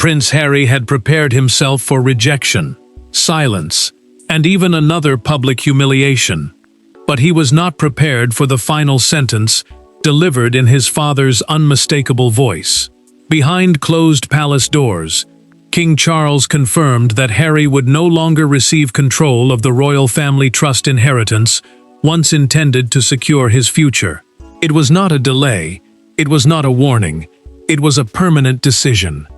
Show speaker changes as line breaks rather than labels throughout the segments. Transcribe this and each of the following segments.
Prince Harry had prepared himself for rejection, silence, and even another public humiliation. But he was not prepared for the final sentence delivered in his father's unmistakable voice. Behind closed palace doors, King Charles confirmed that Harry would no longer receive control of the royal family trust inheritance once intended to secure his future. It was not a delay, it was not a warning, it was a permanent decision.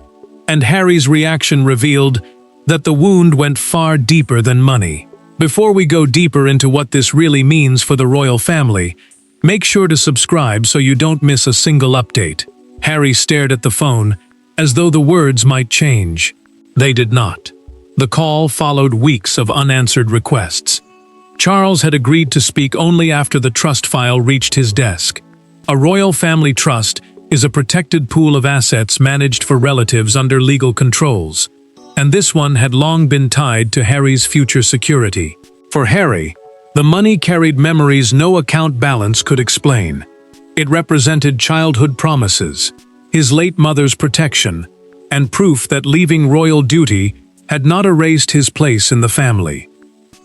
And Harry's reaction revealed that the wound went far deeper than money. Before we go deeper into what this really means for the royal family, make sure to subscribe so you don't miss a single update. Harry stared at the phone, as though the words might change. They did not. The call followed weeks of unanswered requests. Charles had agreed to speak only after the trust file reached his desk. A royal family trust is a protected pool of assets managed for relatives under legal controls, and this one had long been tied to Harry's future security. For Harry, the money carried memories no account balance could explain. It represented childhood promises, his late mother's protection, and proof that leaving royal duty had not erased his place in the family.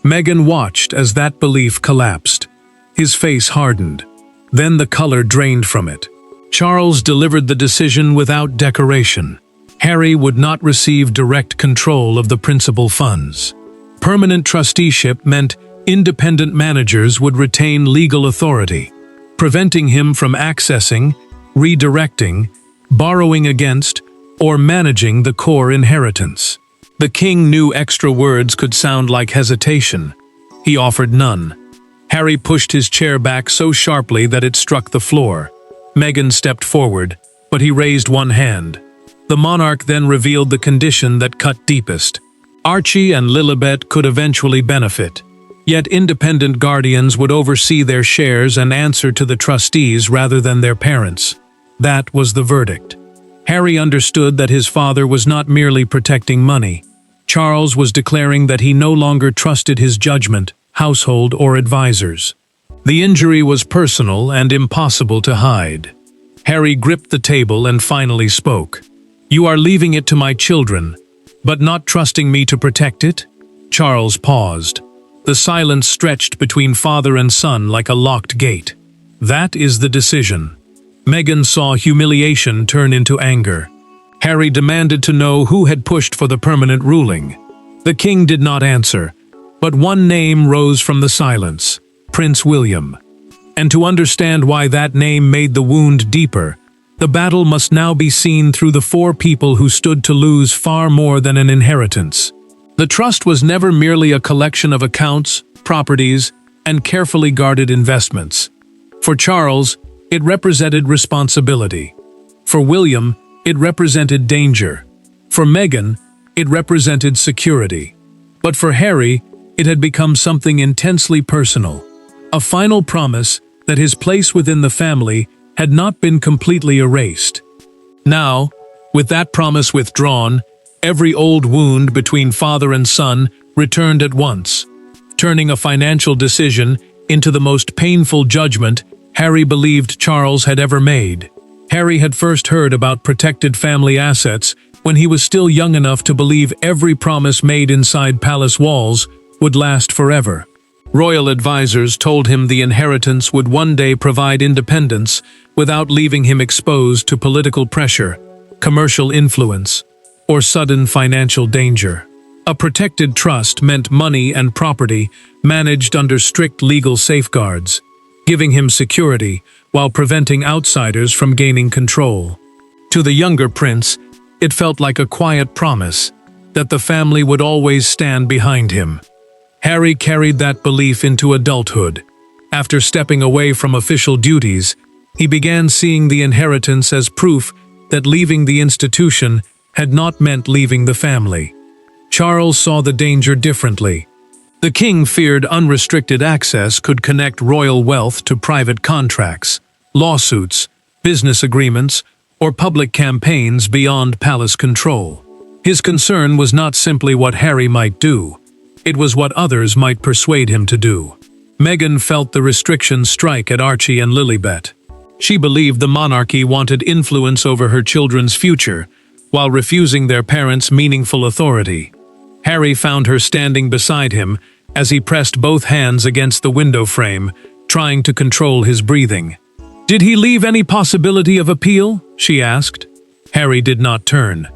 Meghan watched as that belief collapsed. His face hardened. Then the color drained from it. Charles delivered the decision without decoration. Harry would not receive direct control of the principal funds. Permanent trusteeship meant independent managers would retain legal authority, preventing him from accessing, redirecting, borrowing against, or managing the core inheritance. The king knew extra words could sound like hesitation. He offered none. Harry pushed his chair back so sharply that it struck the floor. Meghan stepped forward, but he raised one hand. The monarch then revealed the condition that cut deepest. Archie and Lilibet could eventually benefit, yet independent guardians would oversee their shares and answer to the trustees rather than their parents. That was the verdict. Harry understood that his father was not merely protecting money. Charles was declaring that he no longer trusted his judgment, household, or advisors. The injury was personal and impossible to hide. Harry gripped the table and finally spoke. "You are leaving it to my children, but not trusting me to protect it?" Charles paused. The silence stretched between father and son like a locked gate. "That is the decision." Meghan saw humiliation turn into anger. Harry demanded to know who had pushed for the permanent ruling. The king did not answer, but one name rose from the silence: Prince William. And to understand why that name made the wound deeper, the battle must now be seen through the four people who stood to lose far more than an inheritance. The trust was never merely a collection of accounts, properties, and carefully guarded investments. For Charles, it represented responsibility. For William, it represented danger. For Meghan, it represented security. But for Harry, it had become something intensely personal. A final promise that his place within the family had not been completely erased. Now, with that promise withdrawn, every old wound between father and son returned at once, turning a financial decision into the most painful judgment Harry believed Charles had ever made. Harry had first heard about protected family assets when he was still young enough to believe every promise made inside palace walls would last forever. Royal advisors told him the inheritance would one day provide independence without leaving him exposed to political pressure, commercial influence, or sudden financial danger. A protected trust meant money and property managed under strict legal safeguards, giving him security while preventing outsiders from gaining control. To the younger prince, it felt like a quiet promise that the family would always stand behind him. Harry carried that belief into adulthood. After stepping away from official duties, he began seeing the inheritance as proof that leaving the institution had not meant leaving the family. Charles saw the danger differently. The king feared unrestricted access could connect royal wealth to private contracts, lawsuits, business agreements, or public campaigns beyond palace control. His concern was not simply what Harry might do. It was what others might persuade him to do. Meghan felt the restrictions strike at Archie and Lilibet. She believed the monarchy wanted influence over her children's future, while refusing their parents' meaningful authority. Harry found her standing beside him as he pressed both hands against the window frame, trying to control his breathing. "Did he leave any possibility of appeal?" she asked. Harry did not turn.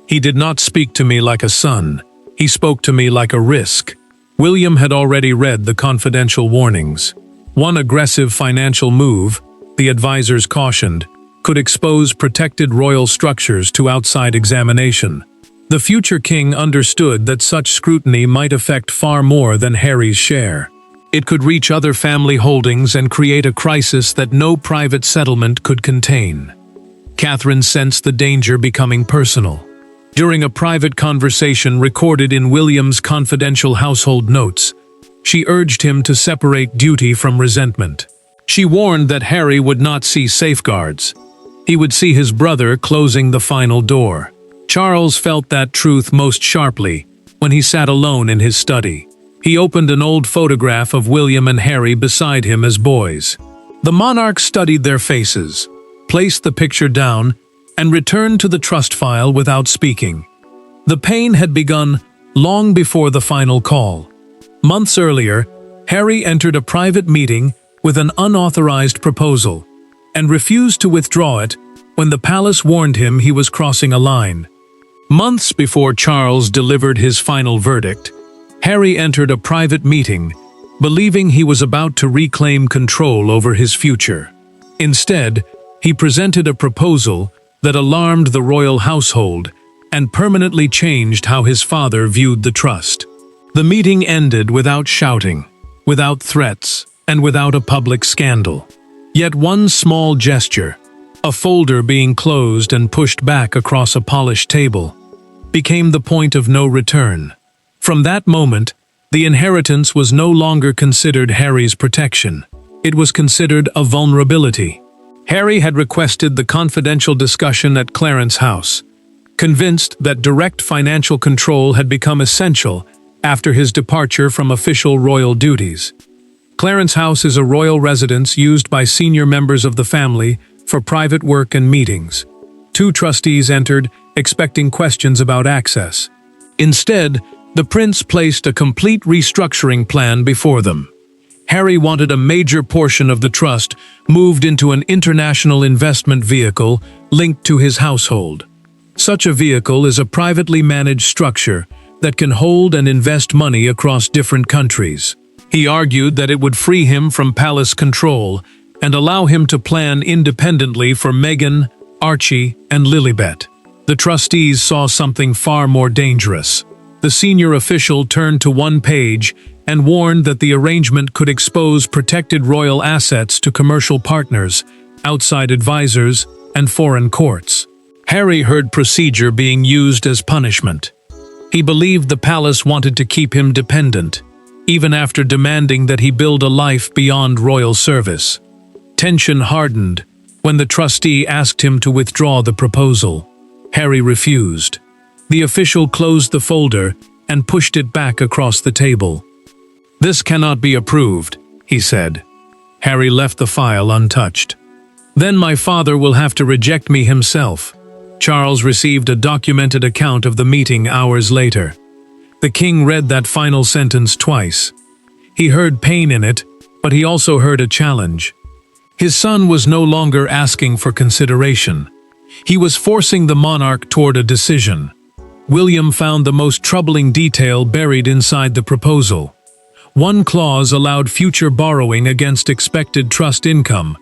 "He did not speak to me like a son. He spoke to me like a risk." William had already read the confidential warnings. One aggressive financial move, the advisors cautioned, could expose protected royal structures to outside examination. The future king understood that such scrutiny might affect far more than Harry's share. It could reach other family holdings and create a crisis that no private settlement could contain. Catherine sensed the danger becoming personal. During a private conversation recorded in William's confidential household notes, she urged him to separate duty from resentment. She warned that Harry would not see safeguards. He would see his brother closing the final door. Charles felt that truth most sharply when he sat alone in his study. He opened an old photograph of William and Harry beside him as boys. The monarch studied their faces, placed the picture down, and returned to the trust file without speaking. The pain had begun long before the final call. Months earlier, Harry entered a private meeting with an unauthorized proposal and refused to withdraw it when the palace warned him he was crossing a line. Months before Charles delivered his final verdict, Harry entered a private meeting, believing he was about to reclaim control over his future. Instead, he presented a proposal that alarmed the royal household and permanently changed how his father viewed the trust. The meeting ended without shouting, without threats, and without a public scandal. Yet one small gesture, a folder being closed and pushed back across a polished table, became the point of no return. From that moment, the inheritance was no longer considered Harry's protection. It was considered a vulnerability. Harry had requested the confidential discussion at Clarence House, convinced that direct financial control had become essential after his departure from official royal duties. Clarence House is a royal residence used by senior members of the family for private work and meetings. 2 trustees entered, expecting questions about access. Instead, the prince placed a complete restructuring plan before them. Harry wanted a major portion of the trust moved into an international investment vehicle linked to his household. Such a vehicle is a privately managed structure that can hold and invest money across different countries. He argued that it would free him from palace control and allow him to plan independently for Meghan, Archie, and Lilibet. The trustees saw something far more dangerous. The senior official turned to one page and warned that the arrangement could expose protected royal assets to commercial partners, outside advisors, and foreign courts. Harry heard procedure being used as punishment. He believed the palace wanted to keep him dependent, even after demanding that he build a life beyond royal service. Tension hardened when the trustee asked him to withdraw the proposal. Harry refused. The official closed the folder and pushed it back across the table. "This cannot be approved," he said. Harry left the file untouched. "Then my father will have to reject me himself." Charles received a documented account of the meeting hours later. The king read that final sentence twice. He heard pain in it, but he also heard a challenge. His son was no longer asking for consideration. He was forcing the monarch toward a decision. William found the most troubling detail buried inside the proposal. One clause allowed future borrowing against expected trust income,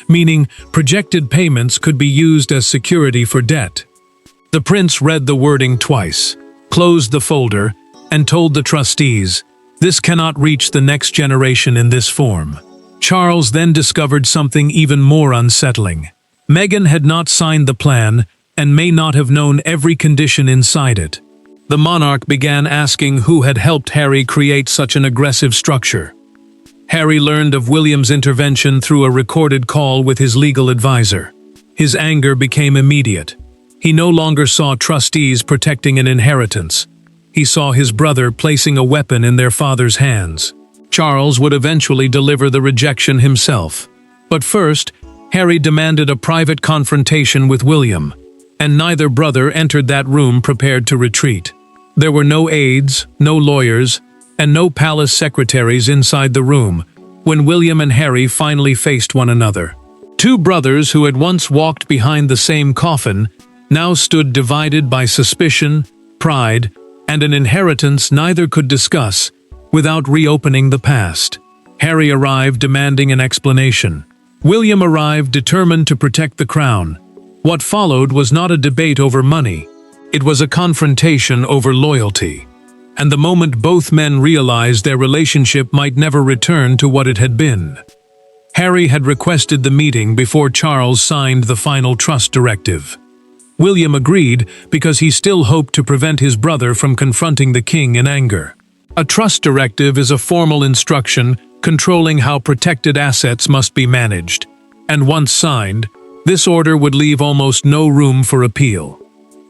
meaning projected payments could be used as security for debt. The prince read the wording twice, closed the folder, and told the trustees, "This cannot reach the next generation in this form." Charles then discovered something even more unsettling. Meghan had not signed the plan and may not have known every condition inside it. The monarch began asking who had helped Harry create such an aggressive structure. Harry learned of William's intervention through a recorded call with his legal advisor. His anger became immediate. He no longer saw trustees protecting an inheritance. He saw his brother placing a weapon in their father's hands. Charles would eventually deliver the rejection himself. But first, Harry demanded a private confrontation with William. and neither brother entered that room prepared to retreat. There were no aides, no lawyers, and no palace secretaries inside the room when William and Harry finally faced one another. Two brothers who had once walked behind the same coffin now stood divided by suspicion, pride, and an inheritance neither could discuss without reopening the past. Harry arrived demanding an explanation. William arrived determined to protect the crown. What followed was not a debate over money. It was a confrontation over loyalty. And the moment both men realized their relationship might never return to what it had been. Harry had requested the meeting before Charles signed the final trust directive. William agreed because he still hoped to prevent his brother from confronting the king in anger. A trust directive is a formal instruction controlling how protected assets must be managed, and once signed, this order would leave almost no room for appeal.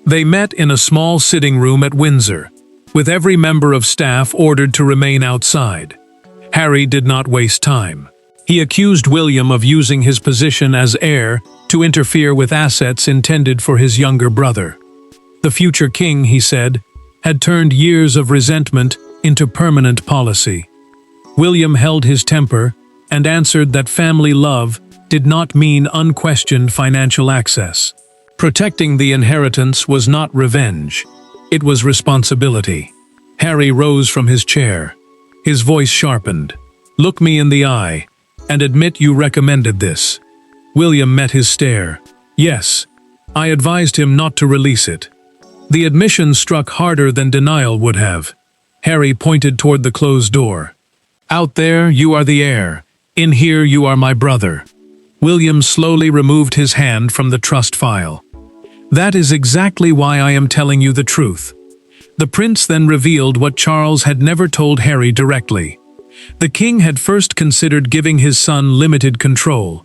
They met in a small sitting room at Windsor, with every member of staff ordered to remain outside. Harry did not waste time. He accused William of using his position as heir to interfere with assets intended for his younger brother. The future king, he said, had turned years of resentment into permanent policy. William held his temper and answered that family love did not mean unquestioned financial access. Protecting the inheritance was not revenge. It was responsibility. Harry rose from his chair. His voice sharpened. "Look me in the eye, and admit you recommended this." William met his stare. "Yes, I advised him not to release it." The admission struck harder than denial would have. Harry pointed toward the closed door. "Out there, you are the heir. In here, you are my brother." William slowly removed his hand from the trust file. "That is exactly why I am telling you the truth." The prince then revealed what Charles had never told Harry directly. The king had first considered giving his son limited control.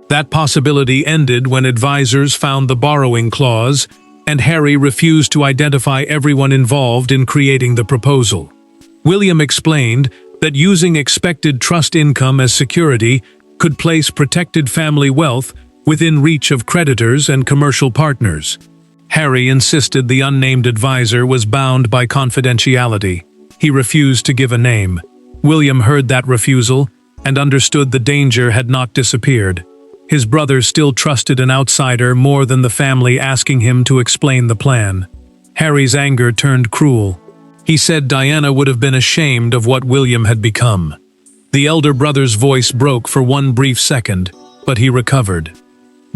That possibility ended when advisors found the borrowing clause, and Harry refused to identify everyone involved in creating the proposal. William explained that using expected trust income as security could place protected family wealth within reach of creditors and commercial partners. Harry insisted the unnamed advisor was bound by confidentiality. He refused to give a name. William heard that refusal and understood the danger had not disappeared. His brother still trusted an outsider more than the family asking him to explain the plan. Harry's anger turned cruel. He said Diana would have been ashamed of what William had become. The elder brother's voice broke for one brief second, but he recovered.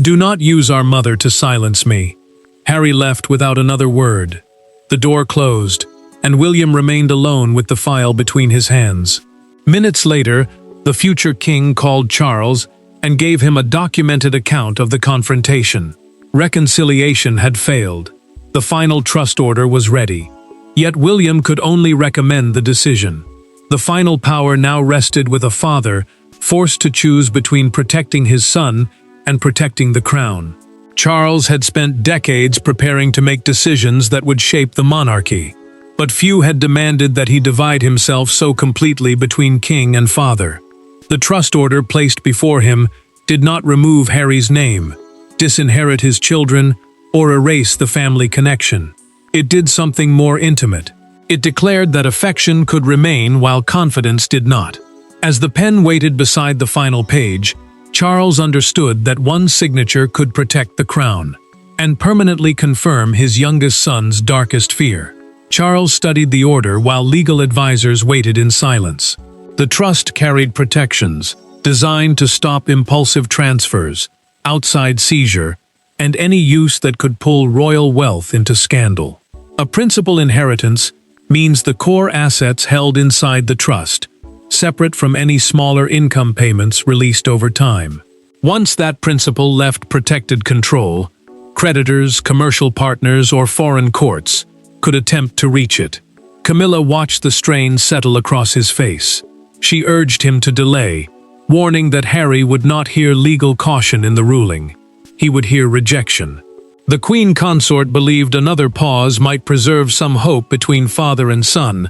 "Do not use our mother to silence me." Harry left without another word. The door closed, and William remained alone with the file between his hands. Minutes later, the future king called Charles and gave him a documented account of the confrontation. Reconciliation had failed. The final trust order was ready. Yet William could only recommend the decision. The final power now rested with a father, forced to choose between protecting his son and protecting the crown. Charles had spent decades preparing to make decisions that would shape the monarchy, but few had demanded that he divide himself so completely between king and father. The trust order placed before him did not remove Harry's name, disinherit his children, or erase the family connection. It did something more intimate. It declared that affection could remain while confidence did not. As the pen waited beside the final page, Charles understood that one signature could protect the crown and permanently confirm his youngest son's darkest fear. Charles studied the order while legal advisors waited in silence. The trust carried protections designed to stop impulsive transfers, outside seizure, and any use that could pull royal wealth into scandal. A principal inheritance means the core assets held inside the trust, separate from any smaller income payments released over time. Once that principal left protected control, creditors, commercial partners, or foreign courts could attempt to reach it. Camilla watched the strain settle across his face. She urged him to delay, warning that Harry would not hear legal caution in the ruling. He would hear rejection. The queen consort believed another pause might preserve some hope between father and son,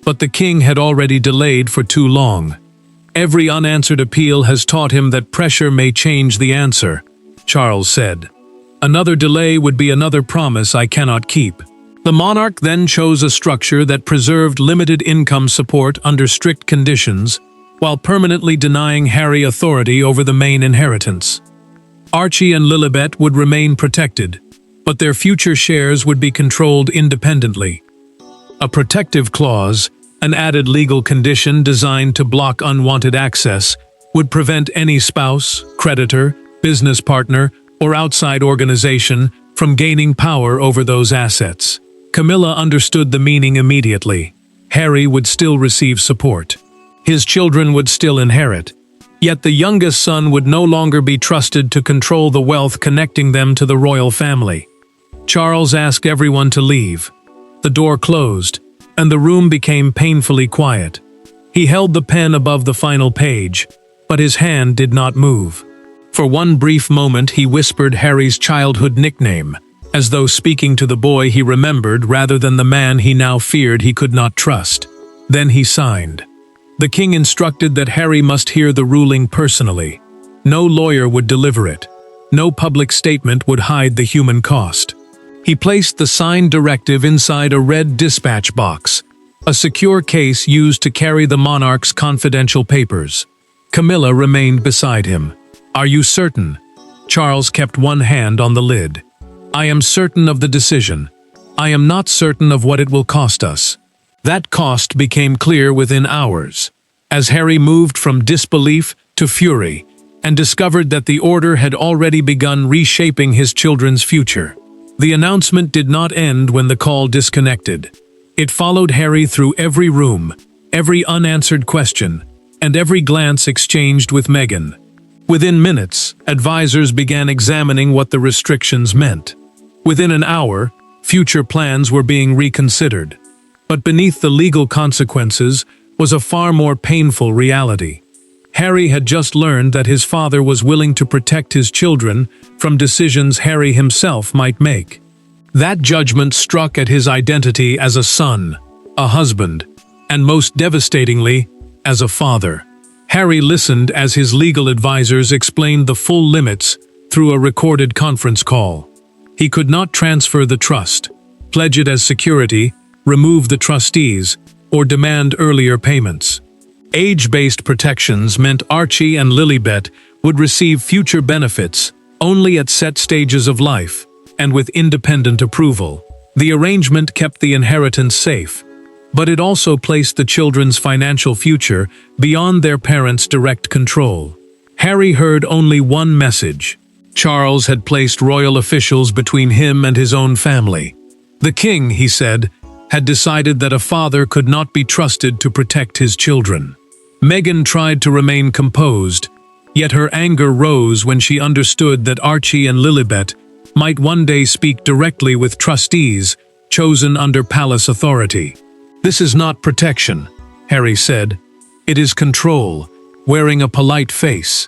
but the king had already delayed for too long. Every unanswered appeal has taught him that pressure may change the answer, Charles said. Another delay would be another promise I cannot keep. The monarch then chose a structure that preserved limited income support under strict conditions, while permanently denying Harry authority over the main inheritance. Archie and Lilibet would remain protected, but their future shares would be controlled independently. A protective clause, an added legal condition designed to block unwanted access, would prevent any spouse, creditor, business partner, or outside organization from gaining power over those assets. Camilla understood the meaning immediately. Harry would still receive support. His children would still inherit. Yet the youngest son would no longer be trusted to control the wealth connecting them to the royal family. Charles asked everyone to leave. The door closed, and the room became painfully quiet. He held the pen above the final page, but his hand did not move. For one brief moment he whispered Harry's childhood nickname, as though speaking to the boy he remembered rather than the man he now feared he could not trust. Then he signed. The king instructed that Harry must hear the ruling personally. No lawyer would deliver it. No public statement would hide the human cost. He placed the signed directive inside a red dispatch box, a secure case used to carry the monarch's confidential papers. Camilla remained beside him. "Are you certain?" Charles kept one hand on the lid. "I am certain of the decision. I am not certain of what it will cost us." That cost became clear within hours, as Harry moved from disbelief to fury, and discovered that the order had already begun reshaping his children's future. The announcement did not end when the call disconnected. It followed Harry through every room, every unanswered question, and every glance exchanged with Meghan. Within minutes, advisors began examining what the restrictions meant. Within an hour, future plans were being reconsidered. But beneath the legal consequences was a far more painful reality. Harry had just learned that his father was willing to protect his children from decisions Harry himself might make. That judgment struck at his identity as a son, a husband, and most devastatingly, as a father. Harry listened as his legal advisors explained the full limits through a recorded conference call. He could not transfer the trust, pledge it as security, remove the trustees, or demand earlier payments. Age-based protections meant Archie and Lilibet would receive future benefits only at set stages of life, and with independent approval. The arrangement kept the inheritance safe, but it also placed the children's financial future beyond their parents' direct control. Harry heard only one message. Charles had placed royal officials between him and his own family. The king, he said, had decided that a father could not be trusted to protect his children. Meghan tried to remain composed, yet her anger rose when she understood that Archie and Lilibet might one day speak directly with trustees chosen under palace authority. "This is not protection," Harry said. "It is control," wearing a polite face.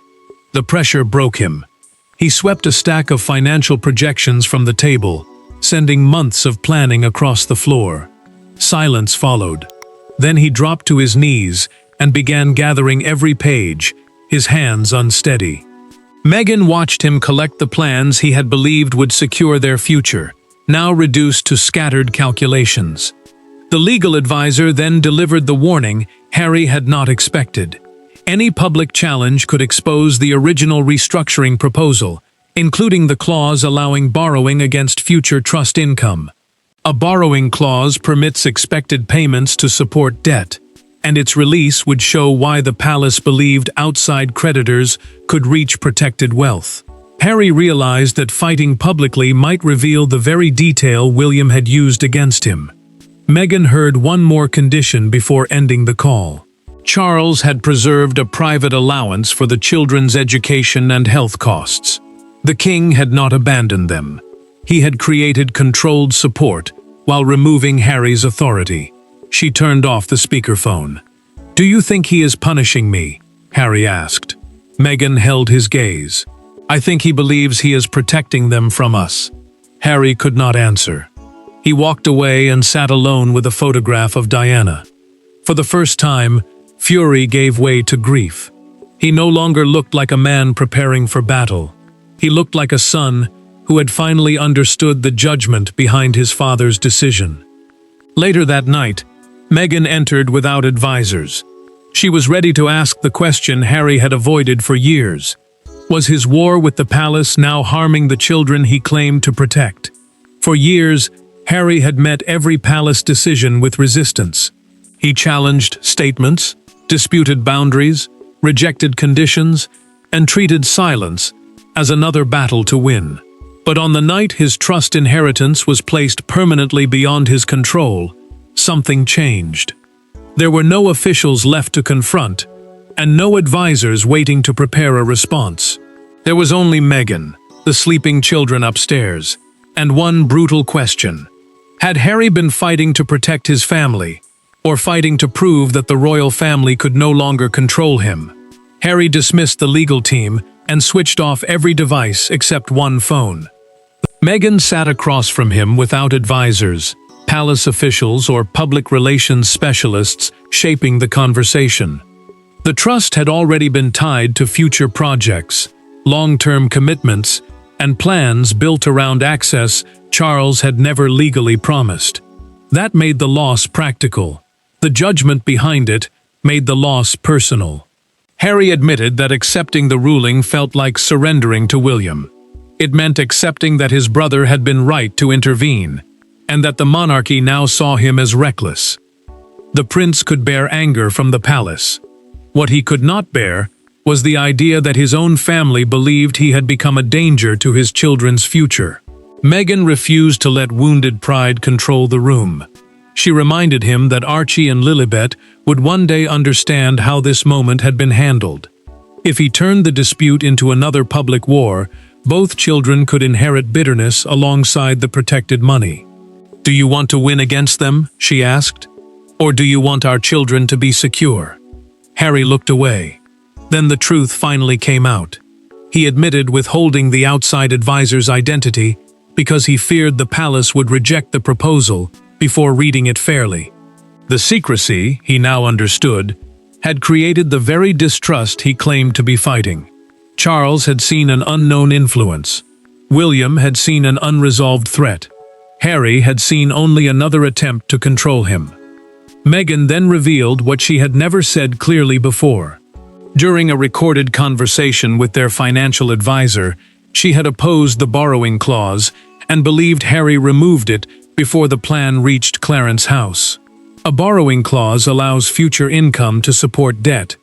The pressure broke him. He swept a stack of financial projections from the table, sending months of planning across the floor. Silence followed. Then he dropped to his knees and began gathering every page, his hands unsteady. Meghan watched him collect the plans he had believed would secure their future, now reduced to scattered calculations. The legal advisor then delivered the warning Harry had not expected. Any public challenge could expose the original restructuring proposal, including the clause allowing borrowing against future trust income. A borrowing clause permits expected payments to support debt, and its release would show why the palace believed outside creditors could reach protected wealth. Harry realized that fighting publicly might reveal the very detail William had used against him. Meghan heard one more condition before ending the call. Charles had preserved a private allowance for the children's education and health costs. The king had not abandoned them. He had created controlled support while removing Harry's authority. She turned off the speakerphone. "Do you think he is punishing me?" Harry asked. Meghan held his gaze. "I think he believes he is protecting them from us." Harry could not answer. He walked away and sat alone with a photograph of Diana. For the first time, fury gave way to grief. He no longer looked like a man preparing for battle. He looked like a son who had finally understood the judgment behind his father's decision. Later that night, Meghan entered without advisors. She was ready to ask the question Harry had avoided for years. Was his war with the palace now harming the children he claimed to protect? For years, Harry had met every palace decision with resistance. He challenged statements, disputed boundaries, rejected conditions, and treated silence as another battle to win. But on the night his trust inheritance was placed permanently beyond his control, something changed. There were no officials left to confront, and no advisors waiting to prepare a response. There was only Meghan, the sleeping children upstairs, and one brutal question. Had Harry been fighting to protect his family, or fighting to prove that the royal family could no longer control him? Harry dismissed the legal team and switched off every device except one phone. Meghan sat across from him without advisors, palace officials or public relations specialists shaping the conversation. The trust had already been tied to future projects, long-term commitments, and plans built around access Charles had never legally promised. That made the loss practical. The judgment behind it made the loss personal. Harry admitted that accepting the ruling felt like surrendering to William. It meant accepting that his brother had been right to intervene, and that the monarchy now saw him as reckless. The prince could bear anger from the palace. What he could not bear was the idea that his own family believed he had become a danger to his children's future. Meghan refused to let wounded pride control the room. She reminded him that Archie and Lilibet would one day understand how this moment had been handled. If he turned the dispute into another public war, both children could inherit bitterness alongside the protected money. "Do you want to win against them?" she asked. "Or do you want our children to be secure?" Harry looked away. Then the truth finally came out. He admitted withholding the outside advisor's identity because he feared the palace would reject the proposal before reading it fairly. The secrecy, he now understood, had created the very distrust he claimed to be fighting. Charles had seen an unknown influence. William had seen an unresolved threat. Harry had seen only another attempt to control him. Meghan then revealed what she had never said clearly before. During a recorded conversation with their financial advisor, she had opposed the borrowing clause and believed Harry removed it before the plan reached Clarence's house. A borrowing clause allows future income to support debt,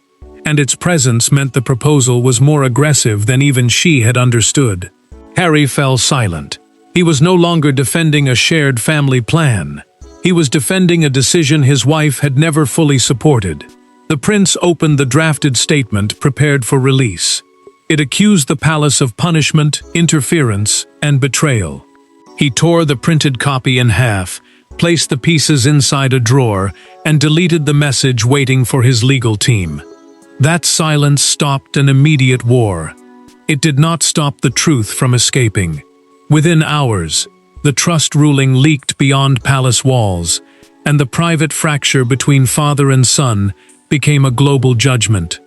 and its presence meant the proposal was more aggressive than even she had understood. Harry fell silent. He was no longer defending a shared family plan. He was defending a decision his wife had never fully supported. The prince opened the drafted statement prepared for release. It accused the palace of punishment, interference, and betrayal. He tore the printed copy in half, placed the pieces inside a drawer, and deleted the message waiting for his legal team. That silence stopped an immediate war. It did not stop the truth from escaping. Within hours, the trust ruling leaked beyond palace walls, and the private fracture between father and son became a global judgment.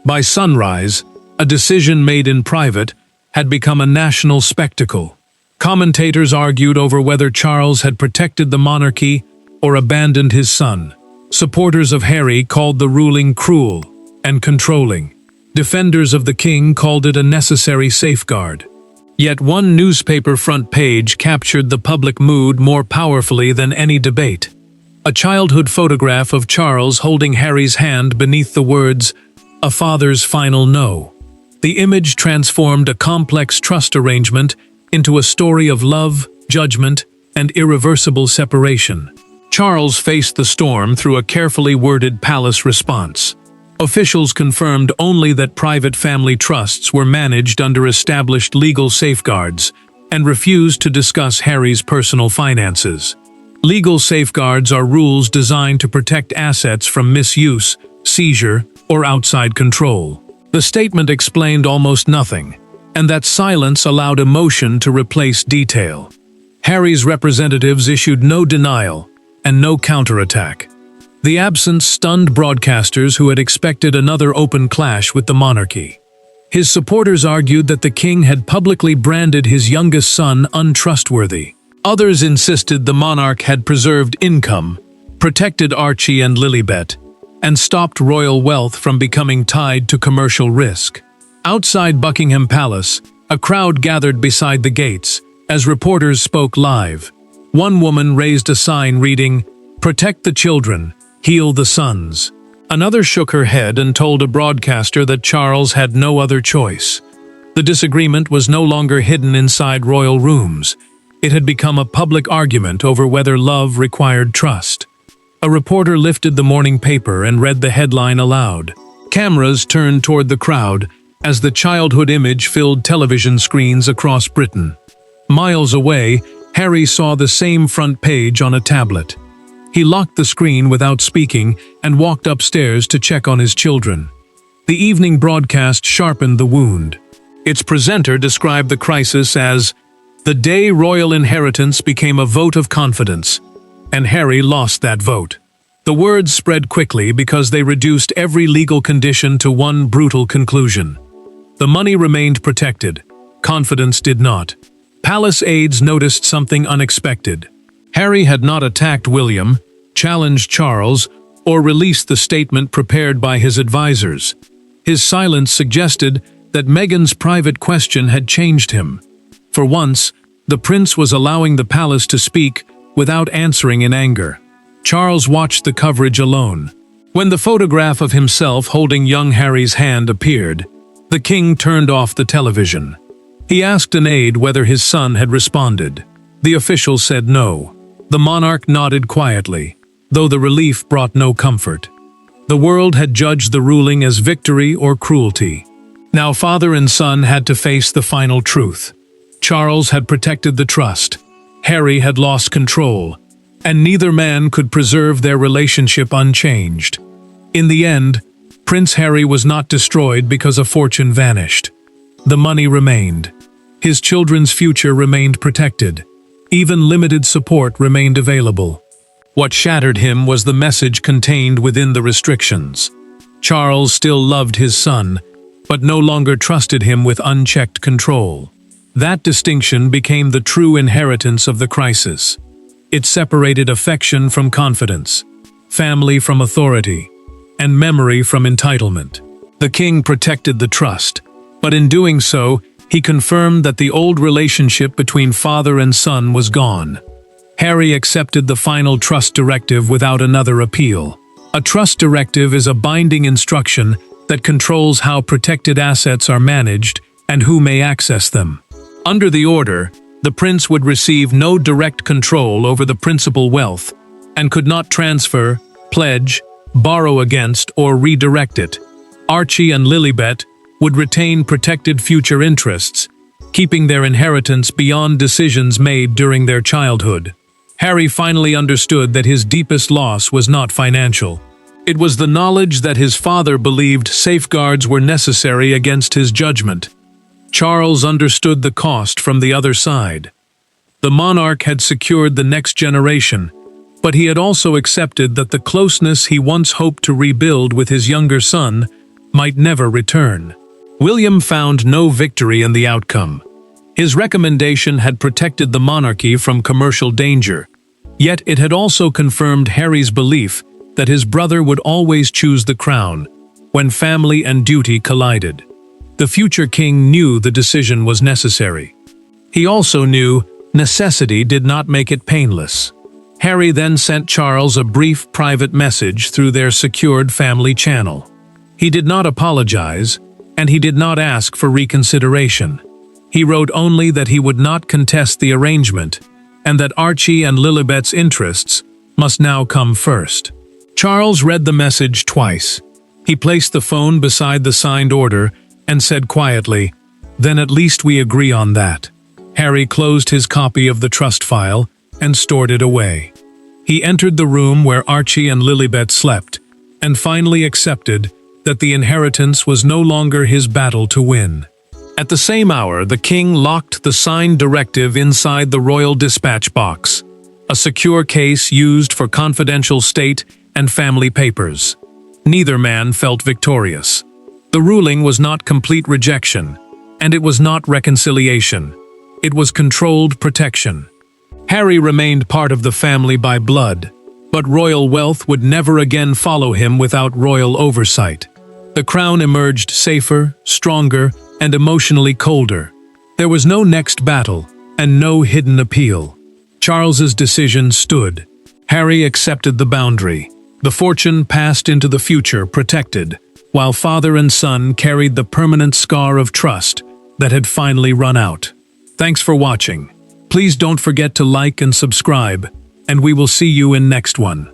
By sunrise, a decision made in private had become a national spectacle. Commentators argued over whether Charles had protected the monarchy or abandoned his son. Supporters of Harry called the ruling cruel and controlling. Defenders of the king called it a necessary safeguard. Yet one newspaper front page captured the public mood more powerfully than any debate. A childhood photograph of Charles holding Harry's hand beneath the words, "A father's final no." The image transformed a complex trust arrangement into a story of love, judgment, and irreversible separation. Charles faced the storm through a carefully worded palace response. Officials confirmed only that private family trusts were managed under established legal safeguards and refused to discuss Harry's personal finances. Legal safeguards are rules designed to protect assets from misuse, seizure, or outside control. The statement explained almost nothing, and that silence allowed emotion to replace detail. Harry's representatives issued no denial and no counterattack. The absence stunned broadcasters who had expected another open clash with the monarchy. His supporters argued that the king had publicly branded his youngest son untrustworthy. Others insisted the monarch had preserved income, protected Archie and Lilibet, and stopped royal wealth from becoming tied to commercial risk. Outside Buckingham Palace, a crowd gathered beside the gates as reporters spoke live. One woman raised a sign reading, "Protect the children, heal the sons." Another shook her head and told a broadcaster that Charles had no other choice. The disagreement was no longer hidden inside royal rooms. It had become a public argument over whether love required trust. A reporter lifted the morning paper and read the headline aloud. Cameras turned toward the crowd as the childhood image filled television screens across Britain. Miles away, Harry saw the same front page on a tablet. He locked the screen without speaking and walked upstairs to check on his children. The evening broadcast sharpened the wound. Its presenter described the crisis as, "The day royal inheritance became a vote of confidence," and Harry lost that vote. The words spread quickly because they reduced every legal condition to one brutal conclusion. The money remained protected. Confidence did not. Palace aides noticed something unexpected. Harry had not attacked William, challenged Charles, or released the statement prepared by his advisors. His silence suggested that Meghan's private question had changed him. For once, the prince was allowing the palace to speak without answering in anger. Charles watched the coverage alone. When the photograph of himself holding young Harry's hand appeared, the king turned off the television. He asked an aide whether his son had responded. The official said no. The monarch nodded quietly, though the relief brought no comfort. The world had judged the ruling as victory or cruelty. Now father and son had to face the final truth. Charles had protected the trust. Harry had lost control, and neither man could preserve their relationship unchanged. In the end, Prince Harry was not destroyed because a fortune vanished. The money remained. His children's future remained protected. Even limited support remained available. What shattered him was the message contained within the restrictions. Charles still loved his son, but no longer trusted him with unchecked control. That distinction became the true inheritance of the crisis. It separated affection from confidence, family from authority, and memory from entitlement. The king protected the trust, but in doing so, he confirmed that the old relationship between father and son was gone. Harry accepted the final trust directive without another appeal. A trust directive is a binding instruction that controls how protected assets are managed and who may access them. Under the order, the prince would receive no direct control over the principal wealth and could not transfer, pledge, borrow against, or redirect it. Archie and Lilibet would retain protected future interests, keeping their inheritance beyond decisions made during their childhood. Harry finally understood that his deepest loss was not financial. It was the knowledge that his father believed safeguards were necessary against his judgment. Charles understood the cost from the other side. The monarch had secured the next generation, but he had also accepted that the closeness he once hoped to rebuild with his younger son might never return. William found no victory in the outcome. His recommendation had protected the monarchy from commercial danger, yet it had also confirmed Harry's belief that his brother would always choose the crown when family and duty collided. The future king knew the decision was necessary. He also knew necessity did not make it painless. Harry then sent Charles a brief private message through their secured family channel. He did not apologize, and he did not ask for reconsideration. He wrote only that he would not contest the arrangement, and that Archie and Lilibet's interests must now come first. Charles read the message twice. He placed the phone beside the signed order and said quietly, "Then at least we agree on that." Harry closed his copy of the trust file and stored it away. He entered the room where Archie and Lilibet slept, and finally accepted that the inheritance was no longer his battle to win. At the same hour, the king locked the signed directive inside the royal dispatch box, a secure case used for confidential state and family papers. Neither man felt victorious. The ruling was not complete rejection, and it was not reconciliation. It was controlled protection. Harry remained part of the family by blood, but royal wealth would never again follow him without royal oversight. The crown emerged safer, stronger, and emotionally colder. There was no next battle, and no hidden appeal. Charles's decision stood. Harry accepted the boundary. The fortune passed into the future protected, while father and son carried the permanent scar of trust that had finally run out. Thanks for watching. Please don't forget to like and subscribe, and we will see you in next one.